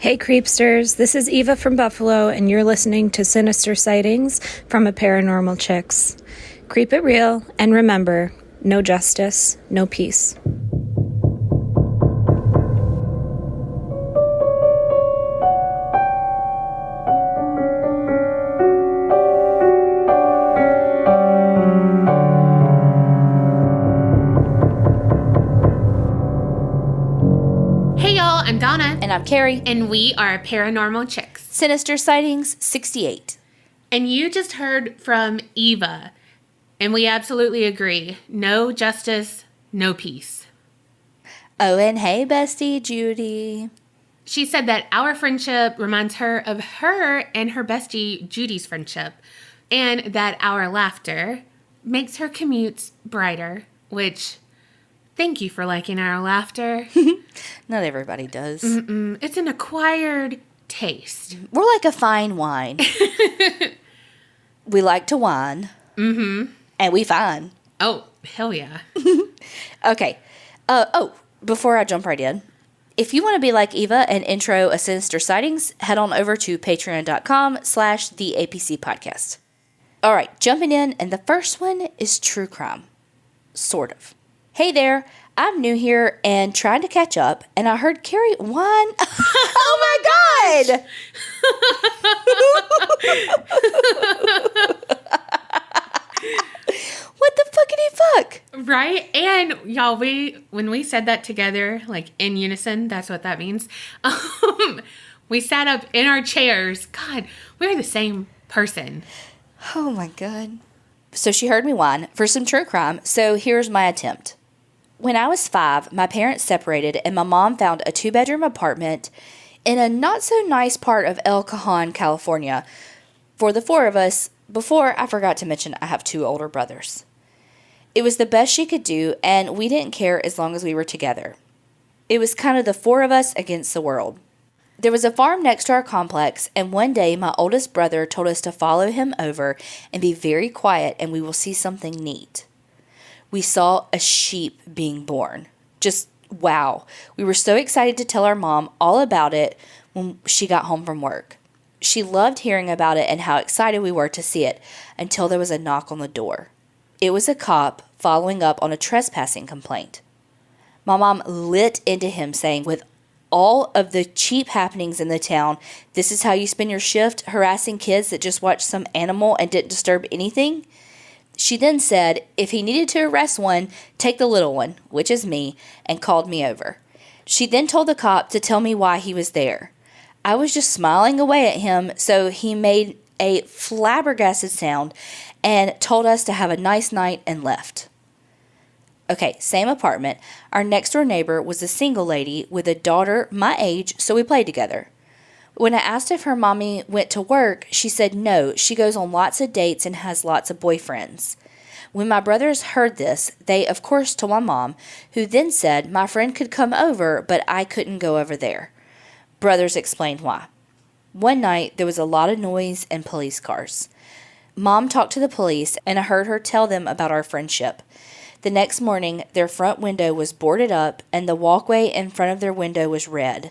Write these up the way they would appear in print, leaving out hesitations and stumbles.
Hey Creepsters, this is Eva from Buffalo, and you're listening to Sinister Sightings from a Paranormal Chicks. Creep it real, and remember, no justice, no peace. I'm Donna. And I'm Carrie. And we are Paranormal Chicks. Sinister Sightings 68. And you just heard from Eva. And we absolutely agree. No justice, no peace. Oh, and hey, bestie, Judy. She said that our friendship reminds her of her and her bestie, Judy's friendship. And that our laughter makes her commutes brighter, which... Thank you for liking our laughter. Not everybody does. It's an acquired taste. We're like a fine wine. We like to wine. Mm-hmm. And we fine. Oh, hell yeah. Okay. Before I jump right in, if you want to be like Eva and intro a Sinister Sightings, head on over to patreon.com/theapcpodcast. All right, jumping in, and the first one is true crime. Sort of. Hey there, I'm new here and trying to catch up, and I heard Carrie whine. Oh my God! What the fuckity fuck? Right? And y'all, when we said that together, like in unison, that's what that means. We sat up in our chairs. God, we're the same person. Oh my God. So she heard me whine for some true crime, so here's my attempt. When I was 5, my parents separated and my mom found a 2-bedroom apartment in a not-so-nice part of El Cajon, California, for the 4 of us. Before, I forgot to mention I have 2 older brothers. It was the best she could do, and we didn't care as long as we were together. It was kind of the 4 of us against the world. There was a farm next to our complex, and one day my oldest brother told us to follow him over and be very quiet, and we will see something neat. We saw a sheep being born. Just wow. We were so excited to tell our mom all about it when she got home from work. She loved hearing about it and how excited we were to see it until there was a knock on the door. It was a cop following up on a trespassing complaint. My mom lit into him saying, with all of the cheap happenings in the town, this is how you spend your shift harassing kids that just watched some animal and didn't disturb anything? She then said, if he needed to arrest one, take the little one, which is me, and called me over. She then told the cop to tell me why he was there. I was just smiling away at him, so he made a flabbergasted sound and told us to have a nice night and left. Okay, same apartment. Our next door neighbor was a single lady with a daughter my age, so we played together. When I asked if her mommy went to work, she said no, she goes on lots of dates and has lots of boyfriends. When my brothers heard this, they of course told my mom, who then said my friend could come over, but I couldn't go over there. Brothers explained why. One night, there was a lot of noise and police cars. Mom talked to the police, and I heard her tell them about our friendship. The next morning, their front window was boarded up, and the walkway in front of their window was red.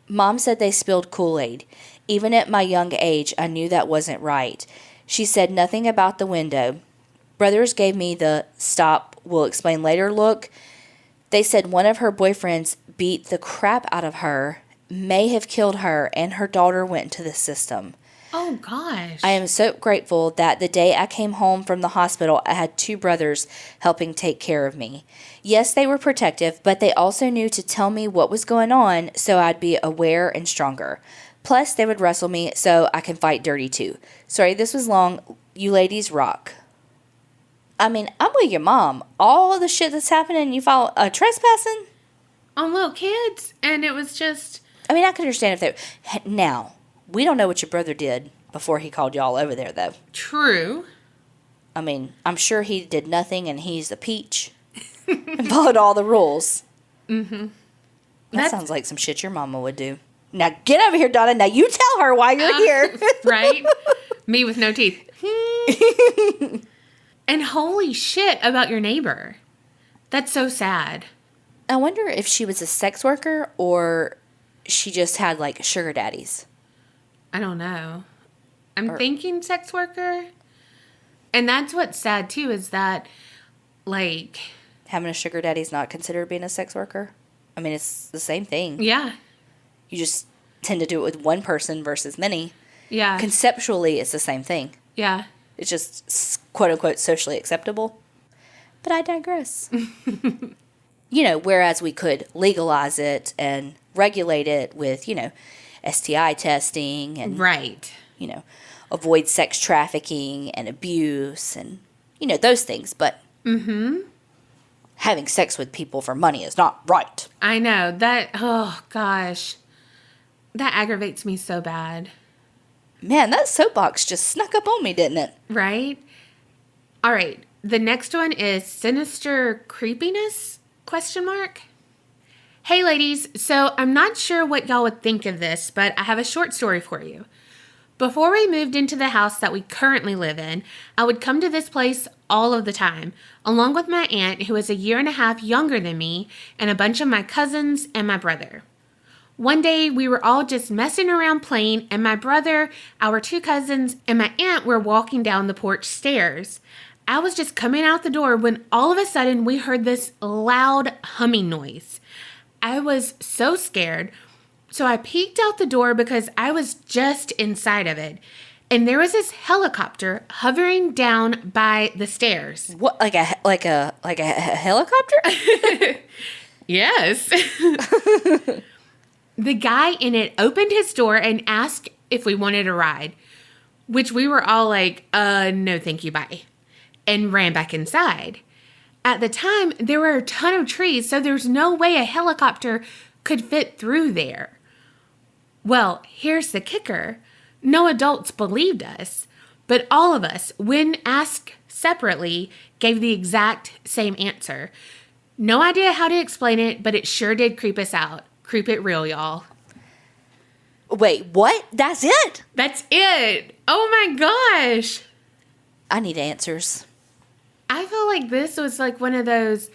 Mom said they spilled Kool-Aid. Even at my young age, I knew that wasn't right. She said nothing about the window. Brothers gave me the stop, we'll explain later look. They said one of her boyfriends beat the crap out of her, may have killed her, and her daughter went into the system. Oh, gosh. I am so grateful that the day I came home from the hospital, I had 2 brothers helping take care of me. Yes, they were protective, but they also knew to tell me what was going on so I'd be aware and stronger. Plus, they would wrestle me so I can fight dirty too. Sorry, this was long. You ladies rock. I mean, I'm with your mom. All the shit that's happening, you follow trespassing? On little kids, and it was just... I mean, I could understand if they... Now... We don't know what your brother did before he called y'all over there, though. True. I mean, I'm sure he did nothing and he's a peach and followed all the rules. Mm-hmm. That sounds like some shit your mama would do. Now get over here, Donna. Now you tell her why you're here. Right? Me with no teeth. And holy shit about your neighbor. That's so sad. I wonder if she was a sex worker or she just had, like, sugar daddies? I don't know. I'm thinking sex worker. And that's what's sad, too, is that, like... Having a sugar daddy is not considered being a sex worker? I mean, it's the same thing. Yeah. You just tend to do it with one person versus many. Yeah. Conceptually, it's the same thing. Yeah. It's just, quote-unquote, socially acceptable. But I digress. You know, whereas we could legalize it and regulate it with, you know, STI testing and... Right. You know, avoid sex trafficking and abuse and, you know, those things. But having sex with people for money is not right. I know. That, oh, gosh. That aggravates me so bad. Man, that soapbox just snuck up on me, didn't it? Right? All right. The next one is sinister creepiness? ? Hey, ladies. So I'm not sure what y'all would think of this, but I have a short story for you. Before we moved into the house that we currently live in, I would come to this place all of the time, along with my aunt, who is a year and a half younger than me, and a bunch of my cousins and my brother. One day, we were all just messing around playing, and my brother, our 2 cousins, and my aunt were walking down the porch stairs. I was just coming out the door when all of a sudden we heard this loud humming noise. I was so scared, so I peeked out the door because I was just inside of it. And there was this helicopter hovering down by the stairs. What, like a helicopter? Yes. The guy in it opened his door and asked if we wanted a ride, which we were all like, no thank you, bye, and ran back inside. At the time, there were a ton of trees, so there's no way a helicopter could fit through there. Well, here's the kicker. No adults believed us, but all of us, when asked separately, gave the exact same answer. No idea how to explain it, but it sure did creep us out. Creep it real, y'all. Wait, what? That's it? That's it. Oh my gosh. I need answers. I feel like this was like one of those,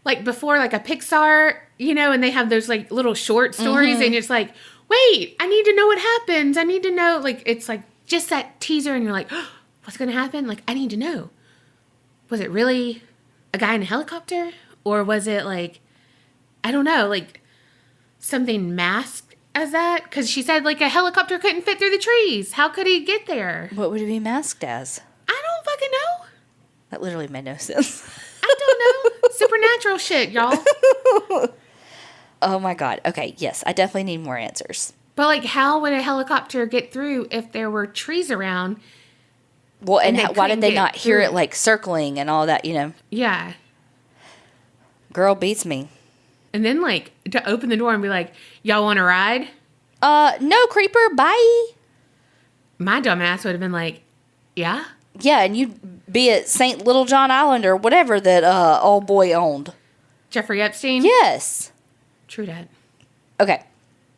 like before like a Pixar, you know, and they have those like little short stories and it's like, wait, I need to know what happens. I need to know, like, it's like just that teaser and you're like, oh, what's going to happen? Like, I need to know. Was it really a guy in a helicopter? Or was it like, I don't know, like something masked as that? Because she said like a helicopter couldn't fit through the trees. How could he get there? What would it be masked as? I don't fucking know. That literally made no sense. I don't know. Supernatural shit, y'all. Oh my God. Okay, yes, I definitely need more answers. But like, how would a helicopter get through if there were trees around? Well, and they why did couldn't they get not hear through it like circling and all that, you know? Yeah. Girl beats me. And then like to open the door and be like, y'all want to ride? No, creeper, bye. My dumb ass would have been like, yeah. Yeah, and you'd be at St. Little John Island or whatever that old boy owned. Jeffrey Epstein? Yes. True that. Okay.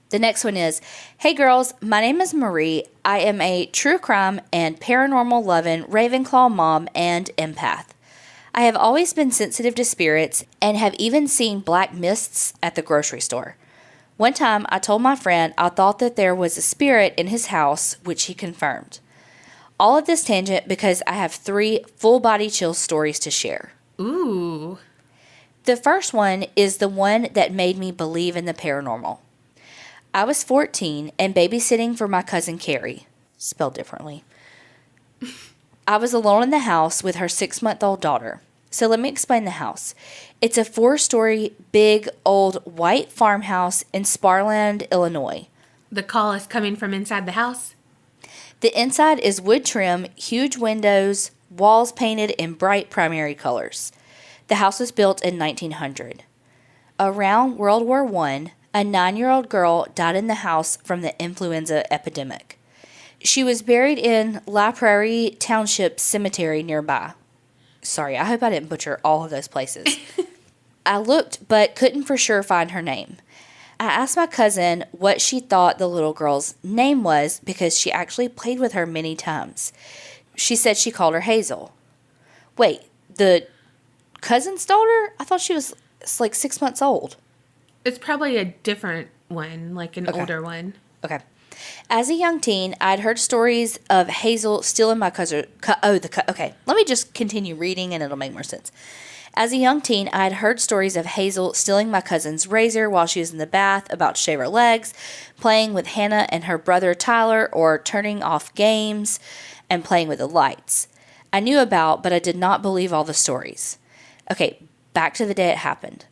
The next one is, hey girls, my name is Marie. I am a true crime and paranormal loving Ravenclaw mom and empath. I have always been sensitive to spirits and have even seen black mists at the grocery store. One time I told my friend I thought that there was a spirit in his house, which he confirmed. All of this tangent because I have 3 full body chill stories to share. Ooh. The first one is the one that made me believe in the paranormal. I was 14 and babysitting for my cousin Carrie, spelled differently. I was alone in the house with her 6-month-old daughter. So let me explain the house. It's a 4-story, big, old, white farmhouse in Sparland, Illinois. The call is coming from inside the house? The inside is wood trim, huge windows, walls painted in bright primary colors. The house was built in 1900. Around World War I, a 9-year-old girl died in the house from the influenza epidemic. She was buried in La Prairie Township Cemetery nearby. Sorry, I hope I didn't butcher all of those places. I looked but couldn't for sure find her name. I asked my cousin what she thought the little girl's name was because she actually played with her many times. She said she called her Hazel. Wait, the cousin's daughter? I thought she was like 6 months old. It's probably a different one, like an Okay. older one. Okay. As a young teen, I'd heard stories of Hazel stealing my cousin. Okay, let me just continue reading and it'll make more sense. As a young teen, I had heard stories of Hazel stealing my cousin's razor while she was in the bath, about to shave her legs, playing with Hannah and her brother Tyler, or turning off games and playing with the lights. I knew about, but I did not believe all the stories. Okay, back to the day it happened.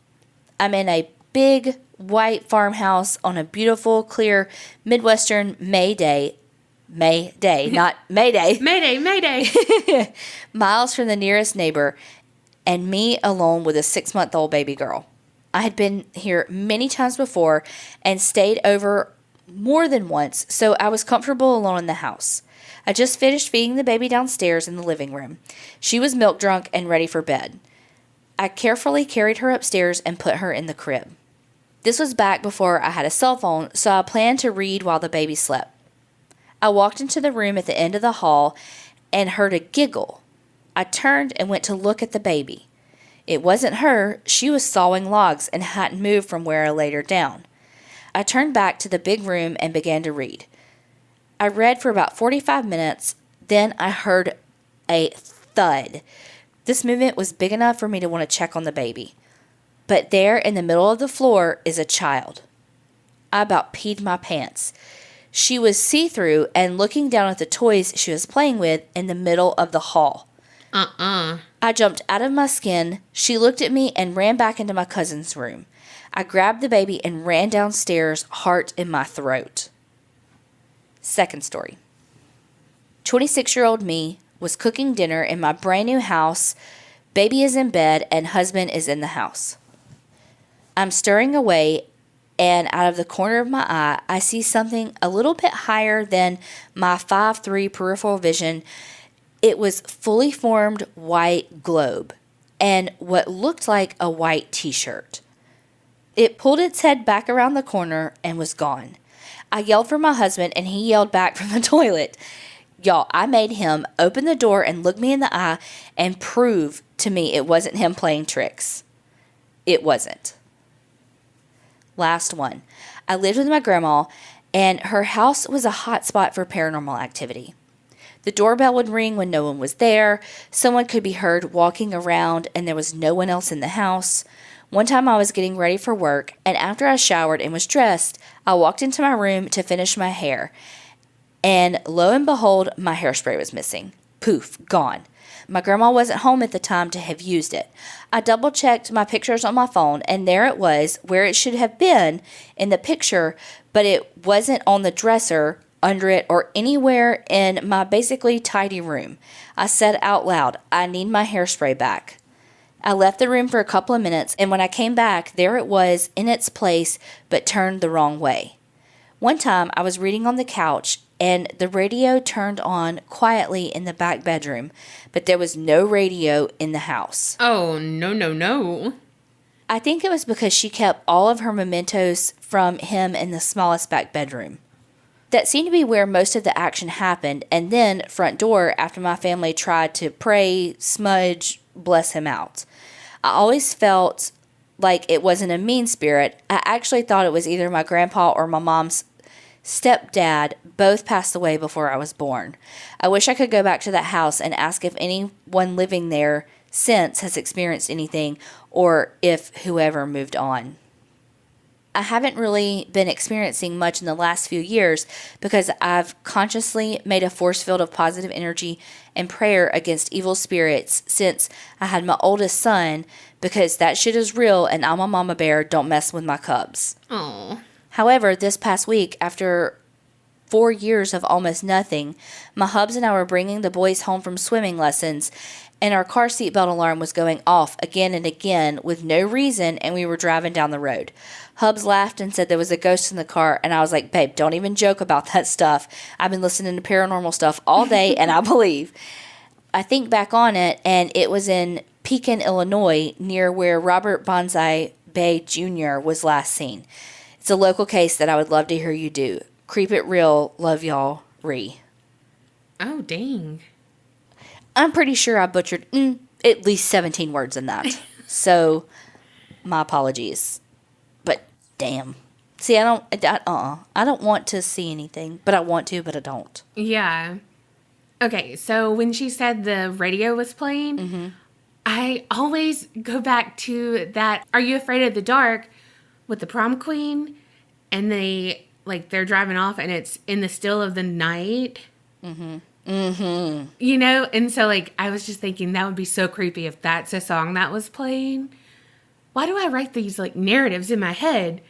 I'm in a big white farmhouse on a beautiful, clear Midwestern May day, not Mayday, Mayday. miles from the nearest neighbor, and me alone with a 6-month-old baby girl. I had been here many times before and stayed over more than once, so I was comfortable alone in the house. I just finished feeding the baby downstairs in the living room. She was milk drunk and ready for bed. I carefully carried her upstairs and put her in the crib. This was back before I had a cell phone, so I planned to read while the baby slept. I walked into the room at the end of the hall and heard a giggle. I turned and went to look at the baby. It wasn't her. She was sawing logs and hadn't moved from where I laid her down. I turned back to the big room and began to read. I read for about 45 minutes, then I heard a thud. This movement was big enough for me to want to check on the baby. But there in the middle of the floor is a child. I about peed my pants. She was see-through and looking down at the toys she was playing with in the middle of the hall. I jumped out of my skin. She looked at me and ran back into my cousin's room. I grabbed the baby and ran downstairs, heart in my throat. Second story. 26-year-old me was cooking dinner in my brand new house. Baby is in bed and husband is in the house. I'm stirring away, and out of the corner of my eye, I see something a little bit higher than my 5'3" peripheral vision. It was fully formed white globe and what looked like a white t-shirt. It pulled its head back around the corner and was gone. I yelled for my husband, and he yelled back from the toilet. Y'all, I made him open the door and look me in the eye and prove to me it wasn't him playing tricks. It wasn't. Last one. I lived with my grandma, and her house was a hot spot for paranormal activity. The doorbell would ring when no one was there. Someone could be heard walking around, and there was no one else in the house. One time I was getting ready for work, and after I showered and was dressed, I walked into my room to finish my hair. And lo and behold, my hairspray was missing. Poof, gone. My grandma wasn't home at the time to have used it. I double-checked my pictures on my phone, and there it was, where it should have been in the picture, but it wasn't on the dresser, under it, or anywhere in my basically tidy room. I said out loud, I need my hairspray back. I left the room for a couple of minutes, and when I came back, there it was in its place, but turned the wrong way. One time, I was reading on the couch, and the radio turned on quietly in the back bedroom, but there was no radio in the house. Oh, no. I think it was because she kept all of her mementos from him in the smallest back bedroom. That seemed to be where most of the action happened, and then front door after my family tried to pray, smudge, bless him out. I always felt like it wasn't a mean spirit. I actually thought it was either my grandpa or my mom's stepdad. Both passed away before I was born. I wish I could go back to that house and ask if anyone living there since has experienced anything, or if whoever moved on. I haven't really been experiencing much in the last few years because I've consciously made a force field of positive energy and prayer against evil spirits since I had my oldest son, because that shit is real and I'm a mama bear, don't mess with my cubs. Oh. However, this past week, after 4 years of almost nothing, my hubs and I were bringing the boys home from swimming lessons, and our car seatbelt alarm was going off again and again with no reason, and we were driving down the road. Hubs laughed and said there was a ghost in the car, and I was like, babe, don't even joke about that stuff. I've been listening to paranormal stuff all day, and I believe. I think back on it, and it was in Pekin, Illinois, near where Robert Bonsai Bay Jr. was last seen. It's a local case that I would love to hear you do. Creep it real. Love y'all. Ree. Oh, dang. I'm pretty sure I butchered at least 17 words in that. So, my apologies. But, damn. See, I don't want to see anything, but I want to, but I don't. Yeah. Okay, so when she said the radio was playing, I always go back to that Are You Afraid of the Dark with the prom queen, and they're driving off and it's in the still of the night. You know, and so I was just thinking that would be so creepy if that's a song that was playing. Why do I write these narratives in my head?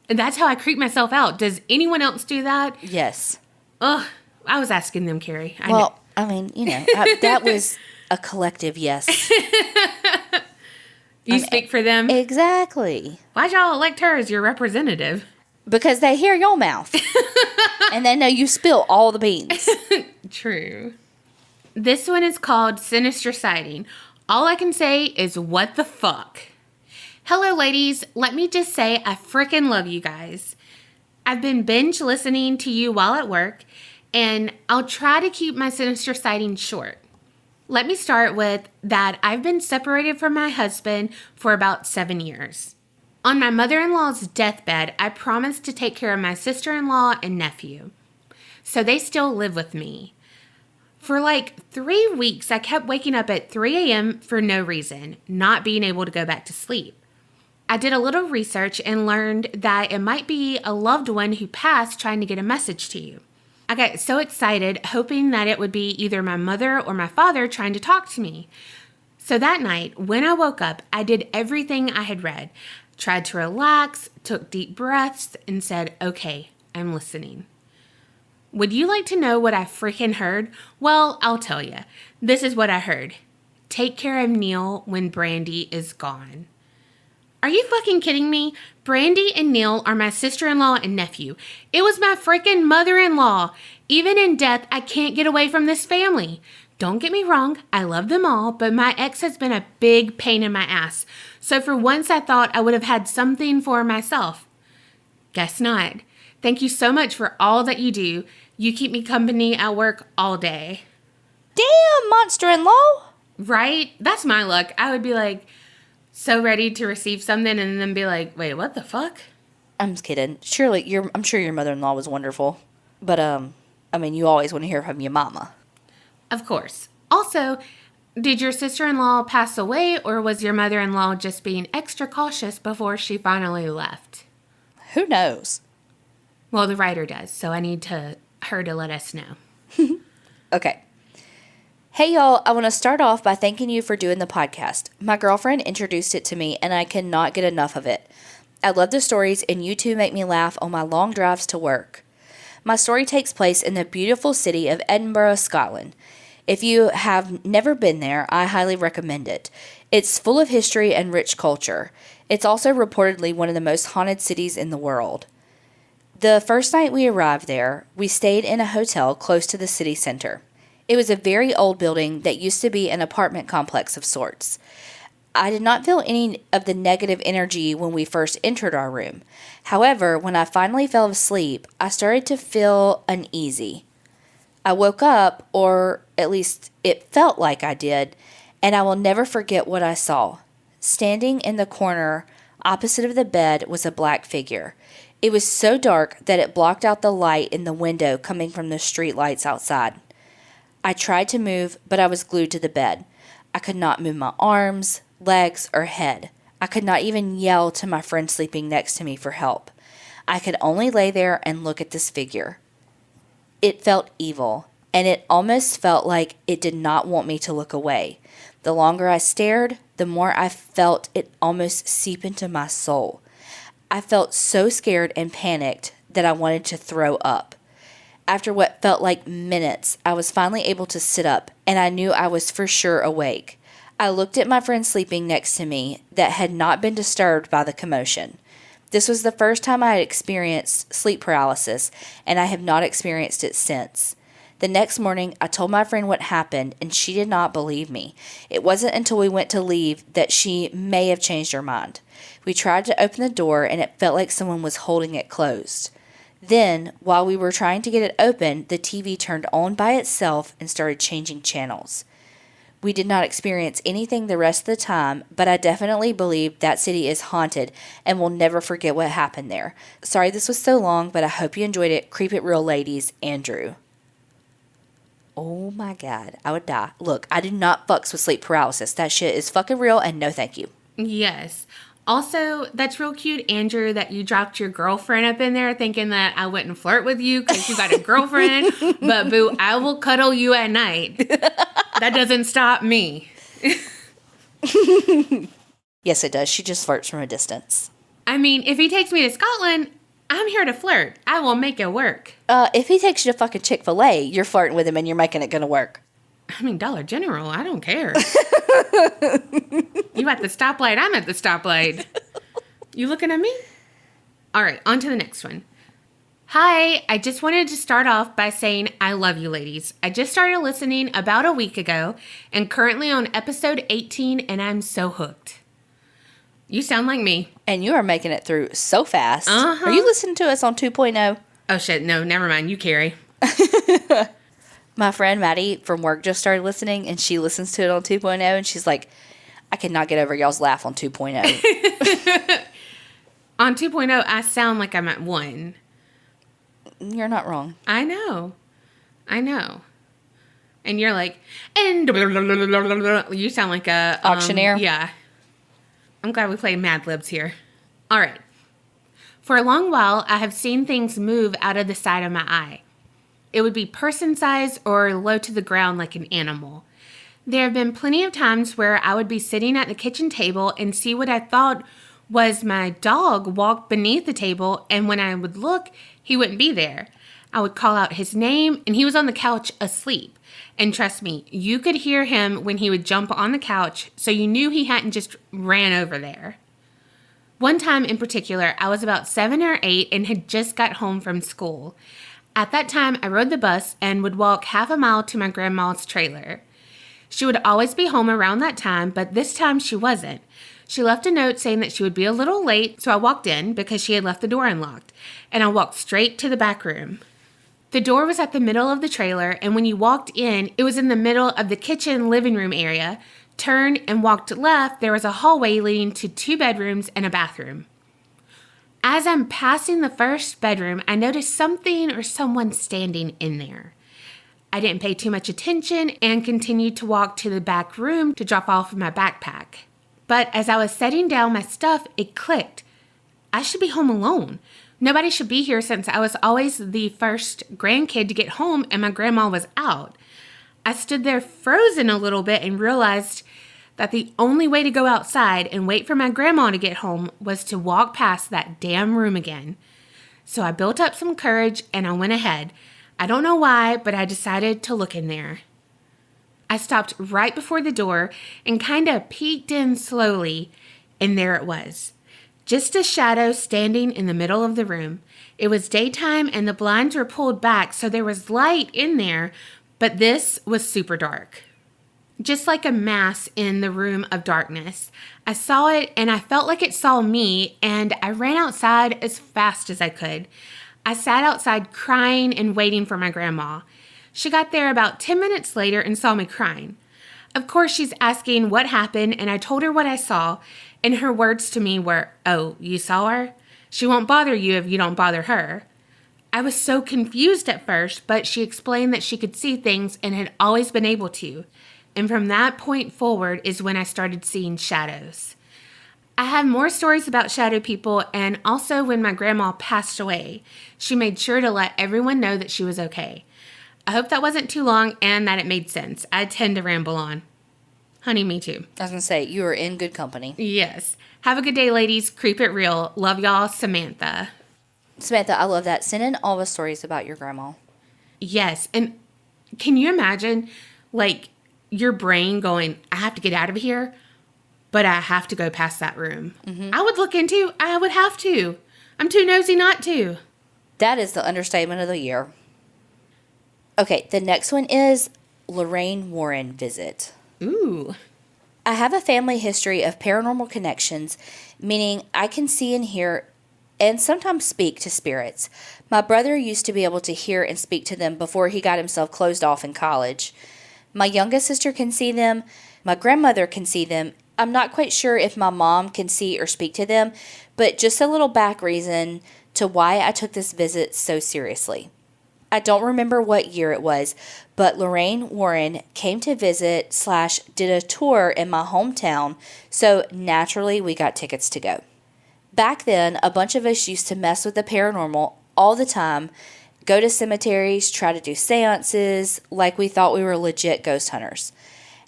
And that's how I creep myself out. Does anyone else do that? Yes. Ugh, I was asking them, Carrie. I mean, that was a collective yes. You speak for them? Exactly. Why'd y'all elect her as your representative? Because they hear your mouth. And they know you spill all the beans. True. This one is called Sinister Sighting. All I can say is, what the fuck? Hello, ladies. Let me just say I freaking love you guys. I've been binge listening to you while at work, and I'll try to keep my sinister sighting short. Let me start with that I've been separated from my husband for about 7 years. On my mother-in-law's deathbed, I promised to take care of my sister-in-law and nephew. So they still live with me. For 3 weeks, I kept waking up at 3 a.m. for no reason, not being able to go back to sleep. I did a little research and learned that it might be a loved one who passed trying to get a message to you. I got so excited, hoping that it would be either my mother or my father trying to talk to me. So that night, when I woke up, I did everything I had read, tried to relax, took deep breaths, and said, okay, I'm listening. Would you like to know what I freaking heard? Well, I'll tell you. This is what I heard. Take care of Neil when Brandy is gone. Are you fucking kidding me? Brandy and Neil are my sister-in-law and nephew. It was my freaking mother-in-law. Even in death, I can't get away from this family. Don't get me wrong, I love them all, but my ex has been a big pain in my ass. So for once I thought I would have had something for myself. Guess not. Thank you so much for all that you do. You keep me company at work all day. Damn, monster-in-law. Right? That's my luck. I would be so ready to receive something and then be like, wait, what the fuck? I'm just kidding. I'm sure your mother-in-law was wonderful. But, you always want to hear from your mama. Of course. Also, did your sister-in-law pass away, or was your mother-in-law just being extra cautious before she finally left? Who knows? Well, the writer does, so I need her to let us know. Okay. Hey, y'all. I want to start off by thanking you for doing the podcast. My girlfriend introduced it to me, and I cannot get enough of it. I love the stories, and you two make me laugh on my long drives to work. My story takes place in the beautiful city of Edinburgh, Scotland. If you have never been there, I highly recommend it. It's full of history and rich culture. It's also reportedly one of the most haunted cities in the world. The first night we arrived there, we stayed in a hotel close to the city center. It was a very old building that used to be an apartment complex of sorts. I did not feel any of the negative energy when we first entered our room. However, when I finally fell asleep, I started to feel uneasy. I woke up, or at least it felt like I did, and I will never forget what I saw. Standing in the corner opposite of the bed was a black figure. It was so dark that it blocked out the light in the window coming from the street lights outside. I tried to move, but I was glued to the bed. I could not move my arms, legs, or head. I could not even yell to my friend sleeping next to me for help. I could only lay there and look at this figure. It felt evil, and it almost felt like it did not want me to look away. The longer I stared, the more I felt it almost seep into my soul. I felt so scared and panicked that I wanted to throw up. After what felt like minutes, I was finally able to sit up, and I knew I was for sure awake. I looked at my friend sleeping next to me that had not been disturbed by the commotion. This was the first time I had experienced sleep paralysis, and I have not experienced it since. The next morning, I told my friend what happened, and she did not believe me. It wasn't until we went to leave that she may have changed her mind. We tried to open the door, and it felt like someone was holding it closed. Then, while we were trying to get it open, the TV turned on by itself and started changing channels. We did not experience anything the rest of the time, but I definitely believe that city is haunted and will never forget what happened there. Sorry this was so long, but I hope you enjoyed it. Creep it real, ladies. Andrew. Oh my God, I would die. Look, I do not fucks with sleep paralysis. That shit is fucking real and no thank you. Yes. Also, that's real cute, Andrew, that you dropped your girlfriend up in there thinking that I wouldn't flirt with you because you got a girlfriend. But boo, I will cuddle you at night. That doesn't stop me. Yes, it does. She just flirts from a distance. I mean, if he takes me to Scotland, I'm here to flirt. I will make it work. If he takes you to fucking Chick-fil-A, you're flirting with him and you're making it gonna work. I mean, Dollar General, I don't care. You at the stoplight, I'm at the stoplight. You looking at me? All right, on to the next one. Hi, I just wanted to start off by saying I love you ladies. I just started listening about a week ago and currently on episode 18 and I'm so hooked. You sound like me. And you are making it through so fast. Uh-huh. Are you listening to us on 2.0? Oh shit, no, never mind. You carry. My friend Maddie from work just started listening and she listens to it on 2.0 and she's like, I cannot get over y'all's laugh on 2.0. On 2.0, I sound like I'm at 1. You're not wrong. I know. And you're like, and you sound like a auctioneer. Yeah. I'm glad we played Mad Libs here. All right. For a long while, I have seen things move out of the side of my eye. It would be person size or low to the ground like an animal. There have been plenty of times where I would be sitting at the kitchen table and see what I thought was my dog walk beneath the table, and when I would look, he wouldn't be there. I would call out his name, and he was on the couch asleep. And trust me, you could hear him when he would jump on the couch, so you knew he hadn't just ran over there. One time in particular, I was about 7 or 8 and had just got home from school. At that time, I rode the bus and would walk half a mile to my grandma's trailer. She would always be home around that time, but this time she wasn't. She left a note saying that she would be a little late, so I walked in because she had left the door unlocked, and I walked straight to the back room. The door was at the middle of the trailer, and when you walked in, it was in the middle of the kitchen living room area. Turned and walked left, there was a hallway leading to 2 bedrooms and a bathroom. As I'm passing the first bedroom, I noticed something or someone standing in there. I didn't pay too much attention and continued to walk to the back room to drop off my backpack. But as I was setting down my stuff, it clicked. I should be home alone. Nobody should be here since I was always the first grandkid to get home and my grandma was out. I stood there frozen a little bit and realized that the only way to go outside and wait for my grandma to get home was to walk past that damn room again. So I built up some courage and I went ahead. I don't know why, but I decided to look in there. I stopped right before the door and kind of peeked in slowly, and there it was. Just a shadow standing in the middle of the room. It was daytime and the blinds were pulled back, so there was light in there, but this was super dark. Just like a mass in the room of darkness. I saw it and I felt like it saw me, and I ran outside as fast as I could. I sat outside crying and waiting for my grandma. She got there about 10 minutes later and saw me crying. Of course, she's asking what happened, and I told her what I saw, and her words to me were, "Oh, you saw her? She won't bother you if you don't bother her." I was so confused at first, but she explained that she could see things and had always been able to. And from that point forward is when I started seeing shadows. I have more stories about shadow people, and also when my grandma passed away, she made sure to let everyone know that she was okay. I hope that wasn't too long and that it made sense. I tend to ramble on. Honey, me too. I was going to say, you are in good company. Yes. Have a good day, ladies. Creep it real. Love y'all, Samantha. Samantha, I love that. Send in all the stories about your grandma. Yes. And can you imagine, like, your brain going, I have to get out of here, but I have to go past that room? Mm-hmm. I would look into, I would have to. I'm too nosy not to. That is the understatement of the year. Okay, the next one is Lorraine Warren visit. Ooh. I have a family history of paranormal connections, meaning I can see and hear and sometimes speak to spirits. My brother used to be able to hear and speak to them before he got himself closed off in college. My youngest sister can see them. My grandmother can see them. I'm not quite sure if my mom can see or speak to them, but just a little back reason to why I took this visit so seriously. I don't remember what year it was, but Lorraine Warren came to visit / did a tour in my hometown, so naturally we got tickets to go. Back then, a bunch of us used to mess with the paranormal all the time, go to cemeteries, try to do seances, like we thought we were legit ghost hunters.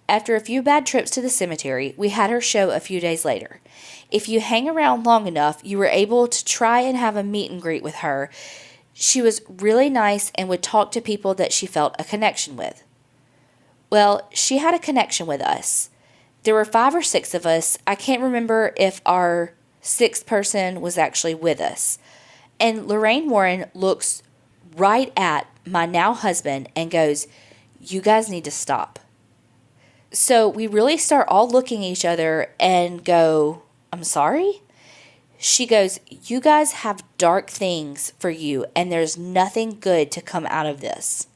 After a few bad trips to the cemetery, we had her show a few days later. If you hang around long enough, you were able to try and have a meet and greet with her. She was really nice and would talk to people that she felt a connection with. Well, she had a connection with us. There were 5 or 6 of us. I can't remember if our 6th person was actually with us. And Lorraine Warren looks right at my now husband and goes, "You guys need to stop." So we really start all looking at each other and go, "I'm sorry?" She goes, "You guys have dark things for you, and there's nothing good to come out of this.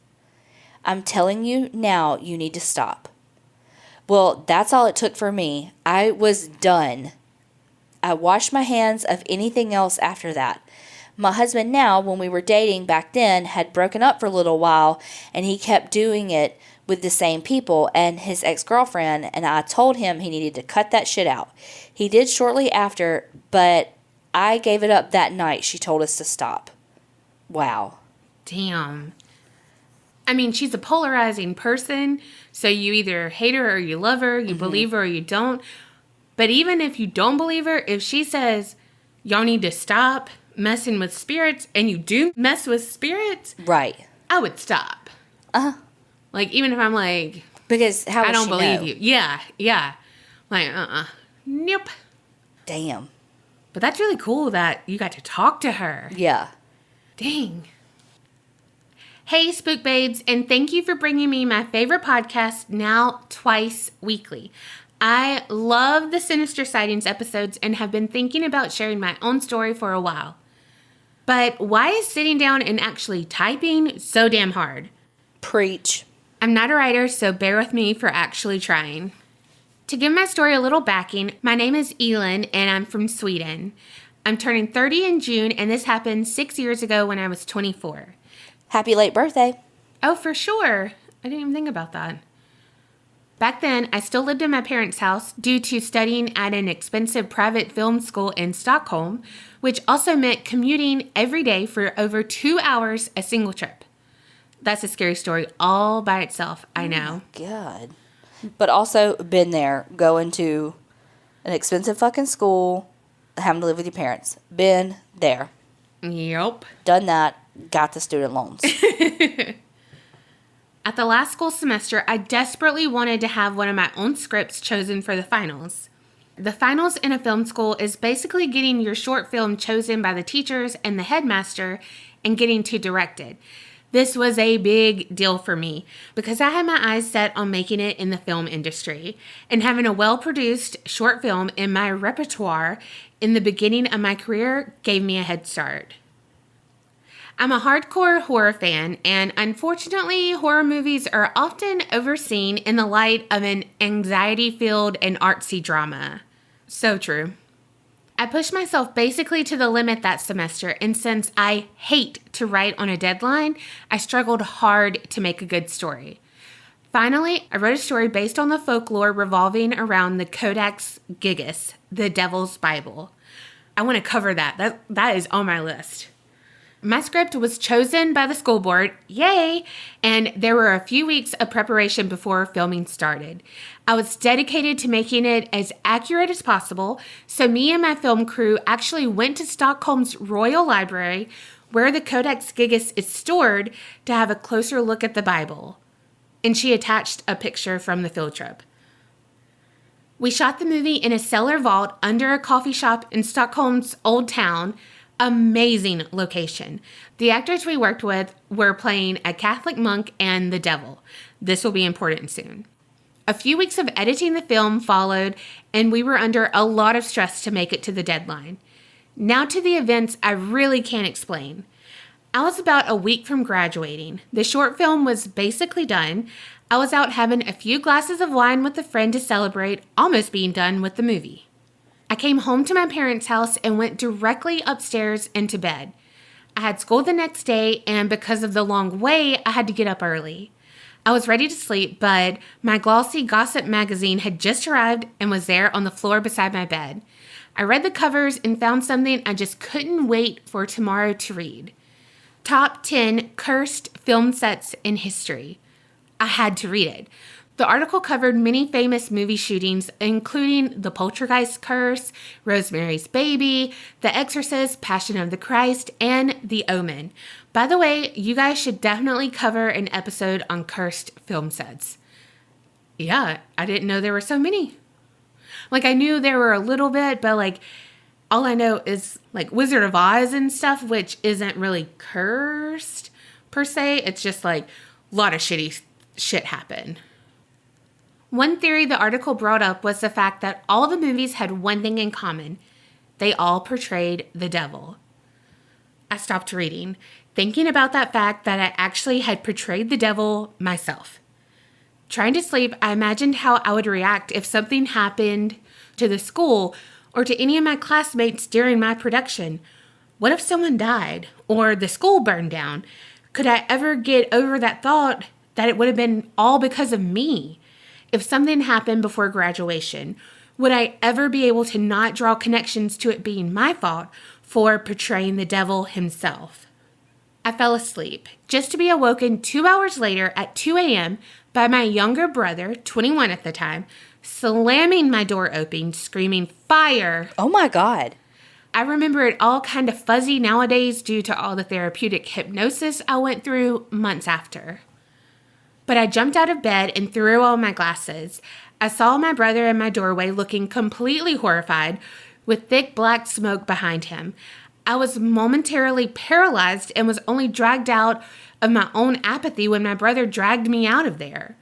I'm telling you now, you need to stop." Well, that's all it took for me. I was done. I washed my hands of anything else after that. My husband now, when we were dating back then, had broken up for a little while, and he kept doing it with the same people and his ex-girlfriend, and I told him he needed to cut that shit out. He did shortly after, but I gave it up that night she told us to stop. Wow. Damn. I mean, she's a polarizing person, so you either hate her or you love her, you believe her or you don't. But even if you don't believe her, if she says, y'all need to stop messing with spirits, and you do mess with spirits, right, I would stop. Uh-huh. Like, even if I'm like, because how I would don't she believe know? you. Yeah. Like, nope. Damn. But that's really cool that you got to talk to her. Yeah. Dang. Hey, Spook Babes, and thank you for bringing me my favorite podcast now twice weekly. I love the Sinister Sightings episodes and have been thinking about sharing my own story for a while. But why is sitting down and actually typing so damn hard? Preach. I'm not a writer, so bear with me for actually trying. To give my story a little backing, my name is Elin, and I'm from Sweden. I'm turning 30 in June, and this happened 6 years ago when I was 24. Happy late birthday. Oh, for sure. I didn't even think about that. Back then, I still lived in my parents' house due to studying at an expensive private film school in Stockholm, which also meant commuting every day for over 2 hours a single trip. That's a scary story all by itself, I know. Oh my God. But also been there, going to an expensive fucking school, having to live with your parents. Been there. Yep. Done that, got the student loans. At the last school semester, I desperately wanted to have one of my own scripts chosen for the finals. The finals in a film school is basically getting your short film chosen by the teachers and the headmaster and getting to direct it. This was a big deal for me because I had my eyes set on making it in the film industry, and having a well-produced short film in my repertoire in the beginning of my career gave me a head start. I'm a hardcore horror fan, and unfortunately, horror movies are often overseen in the light of an anxiety-filled and artsy drama. So true. I pushed myself basically to the limit that semester, and since I hate to write on a deadline, I struggled hard to make a good story. Finally, I wrote a story based on the folklore revolving around the Codex Gigas, the Devil's Bible. I want to cover that. That is on my list. My script was chosen by the school board, yay, and there were a few weeks of preparation before filming started. I was dedicated to making it as accurate as possible, so me and my film crew actually went to Stockholm's Royal Library, where the Codex Gigas is stored, to have a closer look at the Bible. And she attached a picture from the field trip. We shot the movie in a cellar vault under a coffee shop in Stockholm's Old Town. Amazing location. The actors we worked with were playing a Catholic monk and the devil. This will be important soon. A few weeks of editing the film followed, and we were under a lot of stress to make it to the deadline. Now to the events I really can't explain. I was about a week from graduating. The short film was basically done. I was out having a few glasses of wine with a friend to celebrate almost being done with the movie. I came home to my parents' house and went directly upstairs into bed. I had school the next day, and because of the long way, I had to get up early. I was ready to sleep, but my glossy gossip magazine had just arrived and was there on the floor beside my bed. I read the covers and found something I just couldn't wait for tomorrow to read. Top 10 Cursed Film Sets in History. I had to read it. The article covered many famous movie shootings, including The Poltergeist Curse, Rosemary's Baby, The Exorcist, Passion of the Christ, and The Omen. By the way, you guys should definitely cover an episode on cursed film sets. Yeah, I didn't know there were so many. Like, I knew there were a little bit, but like, all I know is like Wizard of Oz and stuff, which isn't really cursed per se. It's just like a lot of shitty shit happened. One theory the article brought up was the fact that all the movies had one thing in common. They all portrayed the devil. I stopped reading, thinking about that fact that I actually had portrayed the devil myself. Trying to sleep, I imagined how I would react if something happened to the school or to any of my classmates during my production. What if someone died or the school burned down? Could I ever get over that thought that it would have been all because of me? If something happened before graduation, would I ever be able to not draw connections to it being my fault for portraying the devil himself? I fell asleep, just to be awoken 2 hours later at 2 a.m. by my younger brother, 21 at the time, slamming my door open, screaming, "Fire!" Oh my God. I remember it all kind of fuzzy nowadays due to all the therapeutic hypnosis I went through months after. But I jumped out of bed and threw on my glasses. I saw my brother in my doorway looking completely horrified with thick black smoke behind him. I was momentarily paralyzed and was only dragged out of my own apathy when my brother dragged me out of there.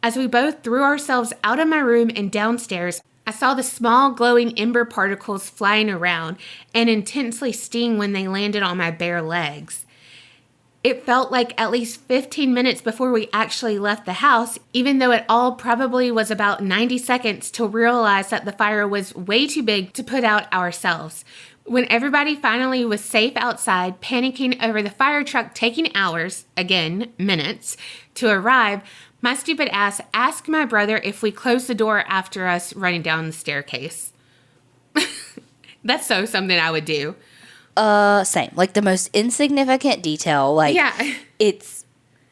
As we both threw ourselves out of my room and downstairs, I saw the small glowing ember particles flying around and intensely sting when they landed on my bare legs. It felt like at least 15 minutes before we actually left the house, even though it all probably was about 90 seconds to realize that the fire was way too big to put out ourselves. When everybody finally was safe outside, panicking over the fire truck taking hours, again, minutes, to arrive, my stupid ass asked my brother if we closed the door after us running down the staircase. That's so something I would do. Same. Like the most insignificant detail. Like, Yeah.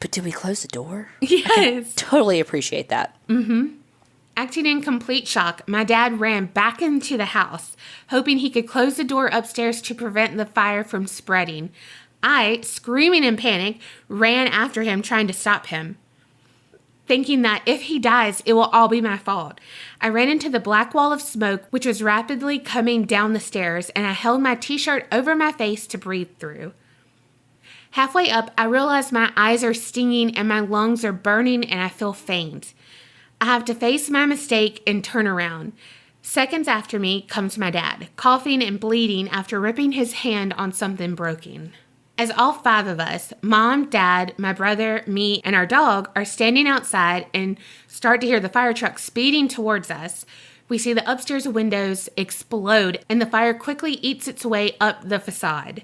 But did we close the door? Yes. Totally appreciate that. Acting in complete shock, my dad ran back into the house, hoping he could close the door upstairs to prevent the fire from spreading. I, screaming in panic, ran after him, trying to stop him, thinking that if he dies, it will all be my fault. I ran into the black wall of smoke, which was rapidly coming down the stairs, and I held my t-shirt over my face to breathe through. Halfway up, I realize my eyes are stinging and my lungs are burning and I feel faint. I have to face my mistake and turn around. Seconds after me comes my dad, coughing and bleeding after ripping his hand on something broken. As all 5 of us, Mom, Dad, my brother, me, and our dog are standing outside and start to hear the fire truck speeding towards us, we see the upstairs windows explode and the fire quickly eats its way up the facade.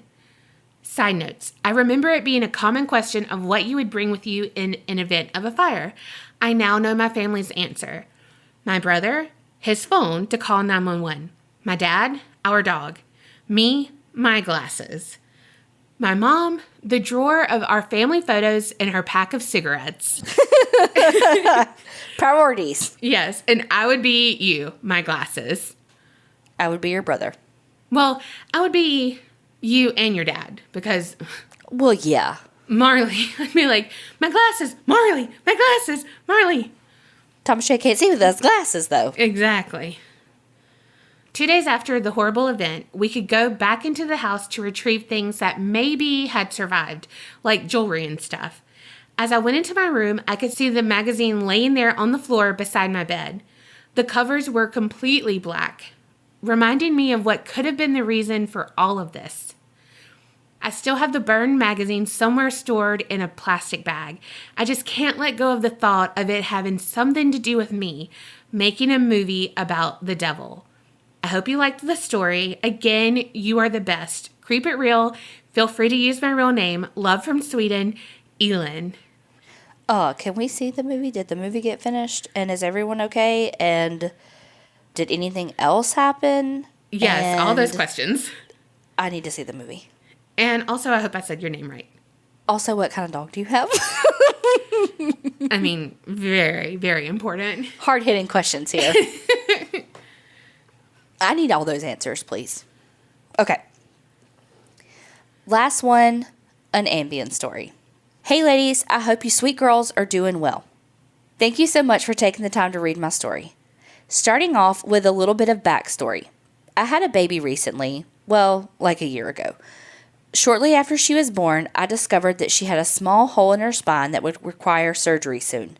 Side notes, I remember it being a common question of what you would bring with you in an event of a fire. I now know my family's answer. My brother, his phone to call 911. My dad, our dog. Me, my glasses. My mom, the drawer of our family photos and her pack of cigarettes. Priorities. Yes, and I would be you, my glasses. I would be your brother. Well, I would be you and your dad because Well, yeah. Marley, I'd be like, my glasses, Marley, my glasses, Marley. Thomas J can't see with those glasses, though. Exactly. 2 days after the horrible event, we could go back into the house to retrieve things that maybe had survived, like jewelry and stuff. As I went into my room, I could see the magazine laying there on the floor beside my bed. The covers were completely black, reminding me of what could have been the reason for all of this. I still have the burned magazine somewhere stored in a plastic bag. I just can't let go of the thought of it having something to do with me making a movie about the devil. I hope you liked the story. Again, you are the best. Creep it real. Feel free to use my real name. Love from Sweden, Elin. Can we see the movie? Did the movie get finished? And is everyone okay? And did anything else happen? Yes, all those questions. I need to see the movie. And also, I hope I said your name right. Also, what kind of dog do you have? I mean, very, very important. Hard-hitting questions here. I need all those answers, please. Okay. Last one, an Ambien story. Hey, ladies, I hope you sweet girls are doing well. Thank you so much for taking the time to read my story. Starting off with a little bit of backstory. I had a baby recently, well, like a year ago. Shortly after she was born, I discovered that she had a small hole in her spine that would require surgery soon.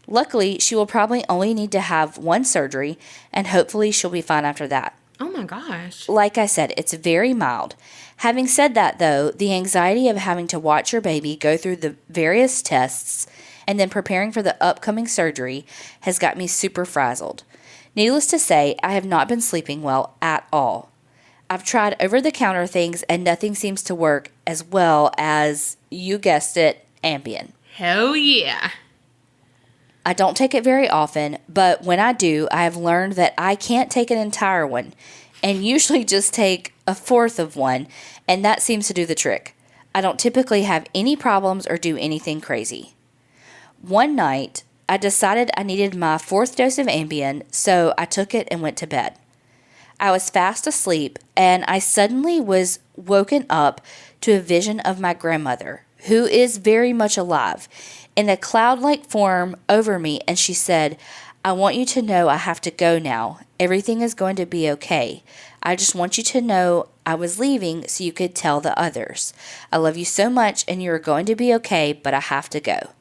Luckily, she will probably only need to have one surgery, and hopefully she'll be fine after that. Oh my gosh. Like I said, it's very mild. Having said that, though, the anxiety of having to watch your baby go through the various tests and then preparing for the upcoming surgery has got me super frazzled. Needless to say, I have not been sleeping well at all. I've tried over-the-counter things and nothing seems to work, as well as, you guessed it, Ambien. Hell yeah. I don't take it very often, but when I do, I have learned that I can't take an entire one, and usually just take a fourth of one, and that seems to do the trick. I don't typically have any problems or do anything crazy. One night, I decided I needed my fourth dose of Ambien, so I took it and went to bed. I was fast asleep, and I suddenly was woken up to a vision of my grandmother, who is very much alive, in a cloud-like form over me, and she said, I want you to know I have to go now. Everything is going to be okay. I just want you to know I was leaving so you could tell the others. I love you so much, and you are going to be okay, but I have to go.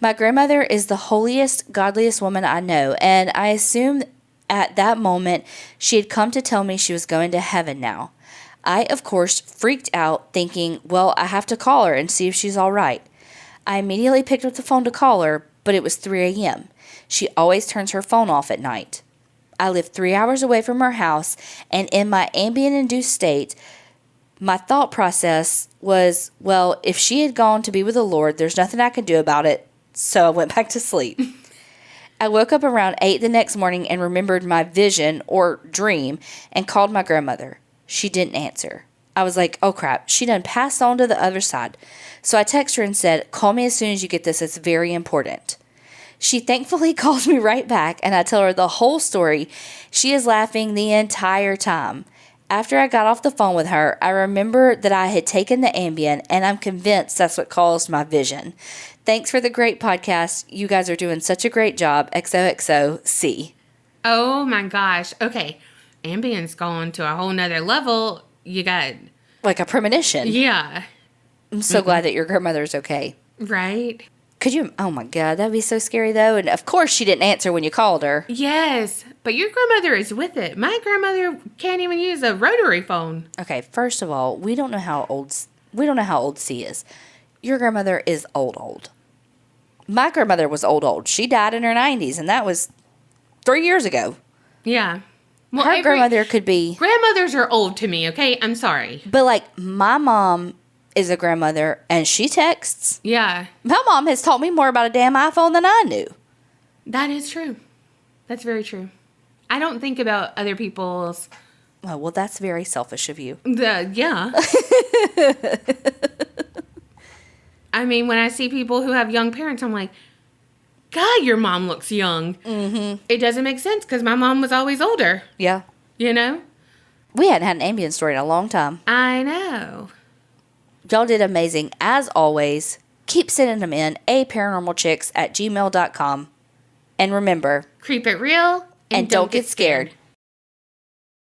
My grandmother is the holiest, godliest woman I know, and I assume at that moment, she had come to tell me she was going to heaven now. I, of course, freaked out, thinking, well, I have to call her and see if she's all right. I immediately picked up the phone to call her, but it was 3 a.m. She always turns her phone off at night. I live 3 hours away from her house, and in my Ambien-induced state, my thought process was, well, if she had gone to be with the Lord, there's nothing I could do about it, so I went back to sleep. I woke up around 8 the next morning and remembered my vision or dream and called my grandmother. She didn't answer. I was like, oh crap, she done passed on to the other side. So I texted her and said, call me as soon as you get this, it's very important. She thankfully calls me right back and I tell her the whole story. She is laughing the entire time. After I got off the phone with her, I remember that I had taken the Ambien and I'm convinced that's what caused my vision. Thanks for the great podcast. You guys are doing such a great job. XOXO, C. Oh my gosh. Okay. Ambien's gone to a whole nother level. You got... like a premonition. Yeah. I'm so glad that your grandmother's okay. Right? Could you... oh my God, that'd be so scary though. And of course she didn't answer when you called her. Yes. But your grandmother is with it. My grandmother can't even use a rotary phone. Okay, first of all, we don't know how old C is. Your grandmother is old. My grandmother was old. She died in her 90s, and that was 3 years ago. Yeah. Well, her grandmother could be... grandmothers are old to me, okay? I'm sorry. But, like, my mom is a grandmother, and she texts. Yeah. My mom has taught me more about a damn iPhone than I knew. That is true. That's very true. I don't think about other people's... oh, well, that's very selfish of you. Yeah. I mean, when I see people who have young parents, I'm like, God, your mom looks young. Mm-hmm. It doesn't make sense because my mom was always older. Yeah. You know? We hadn't had an Ambien story in a long time. I know. Y'all did amazing. As always, keep sending them in, paranormalchicks@gmail.com. And remember, Creep it real and don't get scared.